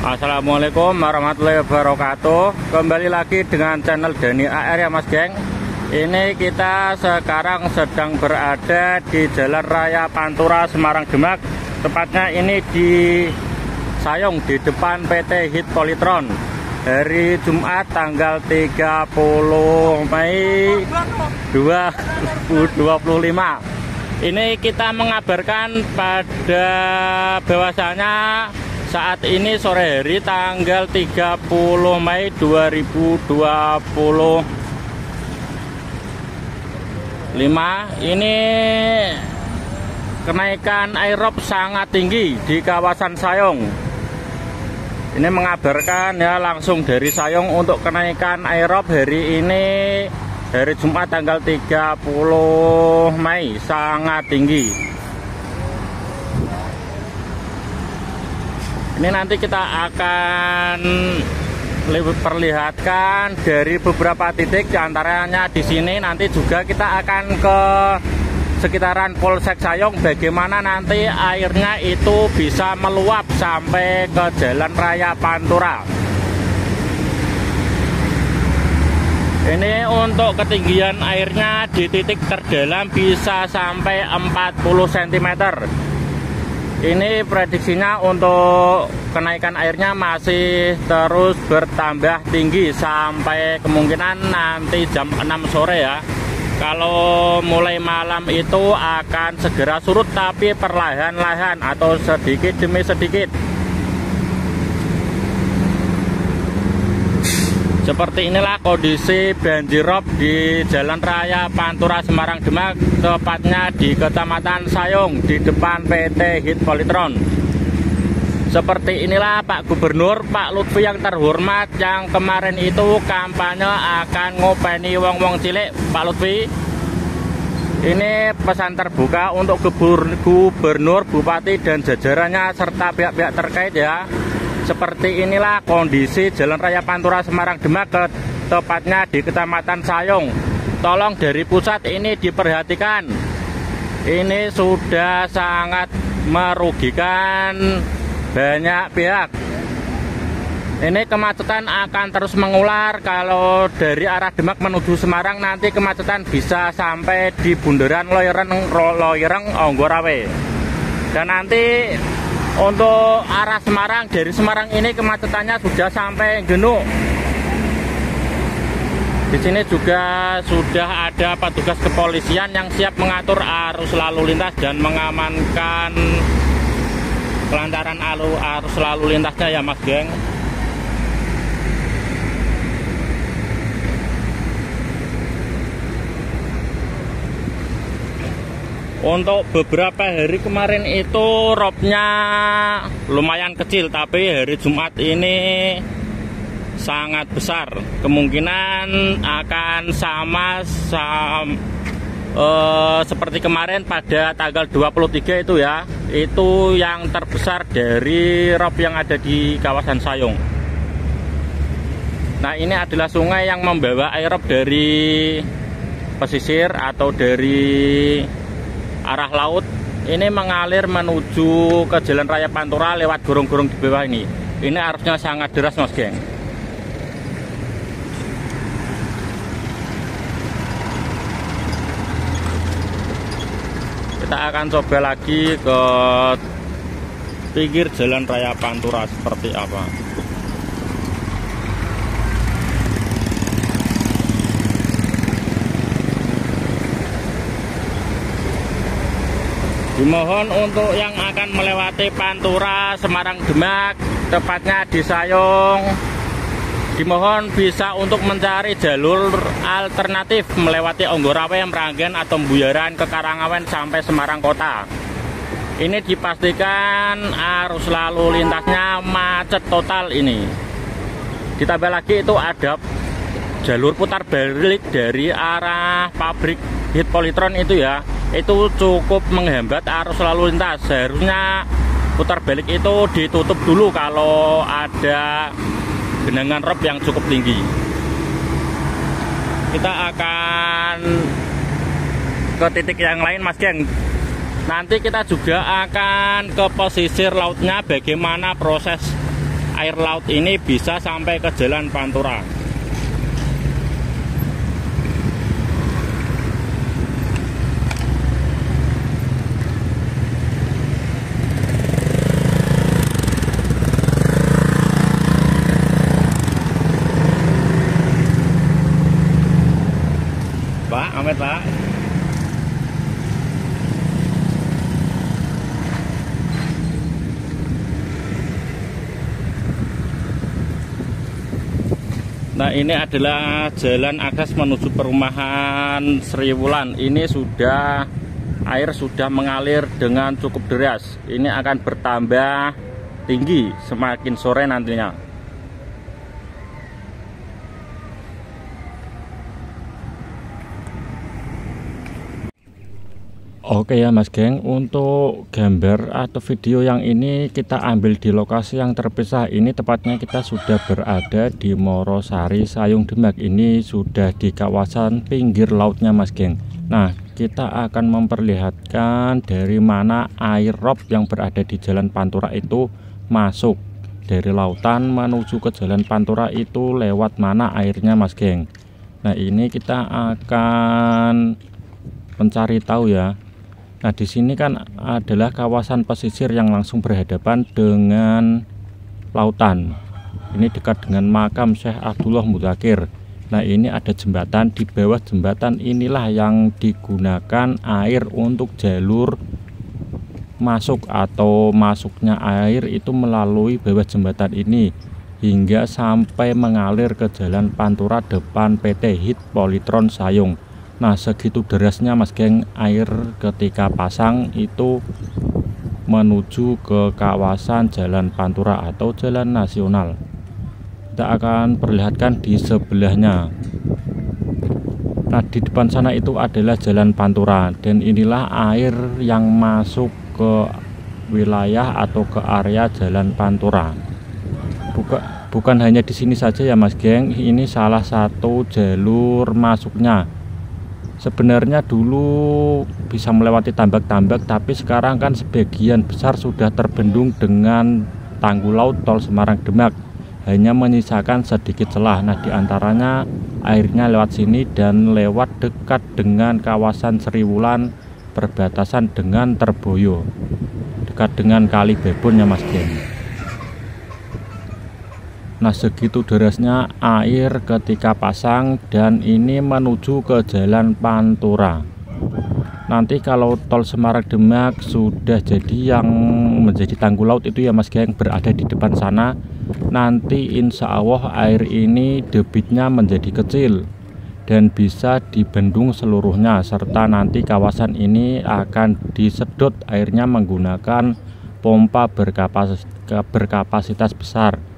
Assalamualaikum warahmatullahi wabarakatuh. Kembali lagi dengan channel Dani AR ya Mas Geng. Ini kita sekarang sedang berada di Jalan Raya Pantura Semarang Demak. Tepatnya ini di Sayong, di depan PT Hit Polytron. Hari Jumat tanggal 30 Mei 2025. Ini kita mengabarkan pada bahwasanya saat ini sore hari tanggal 30 Mei 2025 ini kenaikan aerob sangat tinggi di kawasan Sayong. Ini mengabarkan ya langsung dari Sayong untuk kenaikan aerob hari ini, hari Jumat tanggal 30 Mei sangat tinggi. Ini nanti kita akan perlihatkan dari beberapa titik, diantaranya di sini. Nanti juga kita akan ke sekitaran Polsek Sayong, bagaimana nanti airnya itu bisa meluap sampai ke Jalan Raya Pantura. Ini untuk ketinggian airnya di titik terdalam bisa sampai 40 cm. Ini prediksinya untuk kenaikan airnya masih terus bertambah tinggi sampai kemungkinan nanti jam 6 sore ya. Kalau mulai malam itu akan segera surut, tapi perlahan-lahan atau sedikit demi sedikit. Seperti inilah kondisi banjirop di Jalan Raya Pantura Semarang Demak, tepatnya di Kecamatan Sayong, di depan PT Hit Polytron. Seperti inilah Pak Gubernur, Pak Lutfi yang terhormat, yang kemarin itu kampanye akan ngopeni wong-wong cilik. Pak Lutfi, ini pesan terbuka untuk Gubernur, Bupati dan jajarannya serta pihak-pihak terkait ya. Seperti inilah kondisi Jalan Raya Pantura Semarang Demak, tepatnya di Kecamatan Sayong. Tolong dari pusat ini diperhatikan. Ini sudah sangat merugikan banyak pihak. Ini kemacetan akan terus mengular. Kalau dari arah Demak menuju Semarang, nanti kemacetan bisa sampai di bundaran Loireng Onggorawe. Dan nanti untuk arah Semarang, dari Semarang ini kemacetannya sudah sampai Genuk. Di sini juga sudah ada petugas kepolisian yang siap mengatur arus lalu lintas dan mengamankan kelancaran arus lalu lintasnya ya Mas Geng. Untuk beberapa hari kemarin itu robnya lumayan kecil, tapi hari Jumat ini sangat besar. Kemungkinan akan sama seperti kemarin pada tanggal 23 itu ya. Itu yang terbesar dari rob yang ada di kawasan Sayong. Nah, ini adalah sungai yang membawa aerob dari pesisir atau dari arah laut, ini mengalir menuju ke Jalan Raya Pantura lewat gorong-gorong di bawah ini. Ini arusnya sangat deras Mas Geng. Kita akan coba lagi ke pinggir Jalan Raya Pantura seperti apa. Dimohon untuk yang akan melewati Pantura Semarang Demak, tepatnya di Sayong, dimohon bisa untuk mencari jalur alternatif melewati Onggorawe, Meranggen atau Buyaran ke Karangawen sampai Semarang Kota. Ini dipastikan arus lalu lintasnya macet total ini. Ditambah lagi itu ada jalur putar balik dari arah pabrik Hit Polytron itu ya. Itu cukup menghambat arus lalu lintas. Seharusnya putar balik itu ditutup dulu kalau ada genangan rob yang cukup tinggi. Kita akan ke titik yang lain Mas Geng. Nanti kita juga akan ke pesisir lautnya, bagaimana proses air laut ini bisa sampai ke Jalan Pantura. Pak, amet Pak. Nah, ini adalah jalan akses menuju perumahan Sri Wulan. Ini air sudah mengalir dengan cukup deras. Ini akan bertambah tinggi semakin sore nantinya. Oke ya Mas Geng, untuk gambar atau video yang ini kita ambil di lokasi yang terpisah. Ini tepatnya kita sudah berada di Morosari, Sayung Demak. Ini sudah di kawasan pinggir lautnya Mas Geng. Nah, kita akan memperlihatkan dari mana air rob yang berada di Jalan Pantura itu masuk. Dari lautan menuju ke Jalan Pantura itu lewat mana airnya Mas Geng. Nah, ini kita akan mencari tahu ya. Nah, di sini kan adalah kawasan pesisir yang langsung berhadapan dengan lautan. Ini dekat dengan makam Syekh Abdullah Mudzakkir. Nah, ini ada jembatan. Di bawah jembatan inilah yang digunakan air untuk jalur masuk atau masuknya air itu melalui bawah jembatan ini hingga sampai mengalir ke Jalan Pantura depan PT HIT Polytron Sayung. Nah, segitu derasnya Mas Geng air ketika pasang itu menuju ke kawasan Jalan Pantura atau Jalan Nasional. Kita akan perlihatkan di sebelahnya. Nah, di depan sana itu adalah Jalan Pantura, dan inilah air yang masuk ke wilayah atau ke area Jalan Pantura. Bukan hanya di sini saja ya Mas Geng, ini salah satu jalur masuknya. Sebenarnya dulu bisa melewati tambak-tambak, tapi sekarang kan sebagian besar sudah terbendung dengan tanggul laut tol Semarang Demak. Hanya menyisakan sedikit celah. Nah, diantaranya airnya lewat sini dan lewat dekat dengan kawasan Sri Wulan, perbatasan dengan Terboyo, dekat dengan Kali Bebon ya Mas Geng. Nah, segitu derasnya air ketika pasang, dan ini menuju ke Jalan Pantura. Nanti kalau tol Semarang Demak sudah jadi, yang menjadi tanggul laut itu ya Mas Geng berada di depan sana, nanti insya Allah air ini debitnya menjadi kecil dan bisa dibendung seluruhnya, serta nanti kawasan ini akan disedot airnya menggunakan pompa berkapasitas besar.